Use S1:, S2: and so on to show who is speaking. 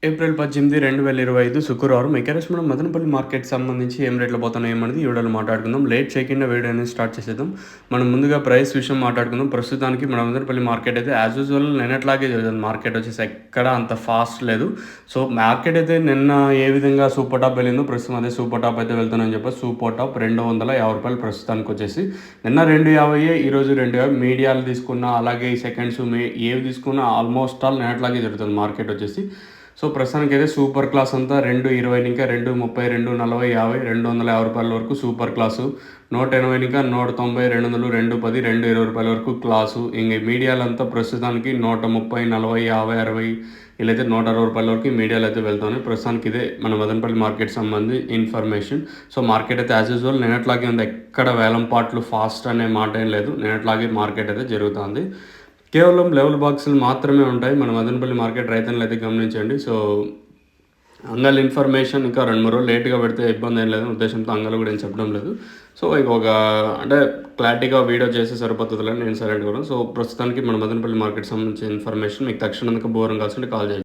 S1: April 18, 2025 శుక్రవారం ఎకరేష్ మనం Madanapalle market సంబంధించి ఏం రేట్లో పోతున్నాయి ఏమనేది ఈ వీడియోలో మాట్లాడుకుందాం. లేట్ చేయకుండా వీడియో అనేది స్టార్ట్ చేసేద్దాం. మనం ముందుగా ప్రైస్ విషయం మాట్లాడుకుందాం. ప్రస్తుతానికి మన మదనపల్లి మార్కెట్ అయితే యాజ్ యూజువల్ నిన్నట్లాగే జరుగుతుంది. మార్కెట్ వచ్చేసి ఎక్కడ అంత ఫాస్ట్ లేదు. సో మార్కెట్ అయితే నిన్న ఏ విధంగా సూపర్ టాప్ వెళ్ళిందో ప్రస్తుతం అదే సూపర్ టాప్ అయితే వెళ్తానని చెప్పి సూపర్ టాప్ ₹250 ప్రస్తుతానికి వచ్చేసి నిన్న 250 ఈరోజు 250 మీడియాలు తీసుకున్నా అలాగే ఈ సెకండ్స్ ఏవి తీసుకున్నా ఆల్మోస్ట్ ఆల్ నిన్నట్లాగే జరుగుతుంది మార్కెట్ వచ్చేసి. సో ప్రస్తుతానికి అయితే సూపర్ క్లాస్ అంతా 220 ఇంకా 230 240 50 ₹250 వరకు సూపర్ క్లాసు, 180 ఇంకా 190 200 210 220 వరకు క్లాసు. ఇంక మీడియాలంతా ప్రస్తుతానికి 130 40 50 60 ఇలా అయితే ₹160 వరకు మీడియాలు అయితే వెళ్తున్నాయి. ప్రస్తుతానికి ఇదే మన మదనపల్లి మార్కెట్ సంబంధించి ఇన్ఫర్మేషన్. సో మార్కెట్ అయితే యాజ్ యూజువల్ నిన్నట్లాగే ఉంది. ఎక్కడ వేలం పాటలు ఫాస్ట్ అనే మాట ఏం లేదు. నిన్నట్లాగే మార్కెట్ అయితే జరుగుతుంది. కేవలం లెవెల్ బాక్సులు మాత్రమే ఉంటాయి మన మదనపల్లి మార్కెట్. రైతులను అయితే గమనించండి. సో అంగల్ ఇన్ఫర్మేషన్ ఇంకా 2-3 రోజులు లేట్గా పెడితే ఇబ్బంది ఏం లేదు ఉద్దేశంతో అంగల్ కూడా ఏం చెప్పడం లేదు. సో ఇంకొక అంటే క్లారిటీగా వీడియో చేస్తే సరిపోతుందని నేను సైలెంట్ కూడా. సో ప్రస్తుతానికి మన మదనపల్లి మార్కెట్ సంబంధించిన ఇన్ఫర్మేషన్ మీకు తక్షణంగా బోరం కావాల్సింటే కాల్ చేయండి.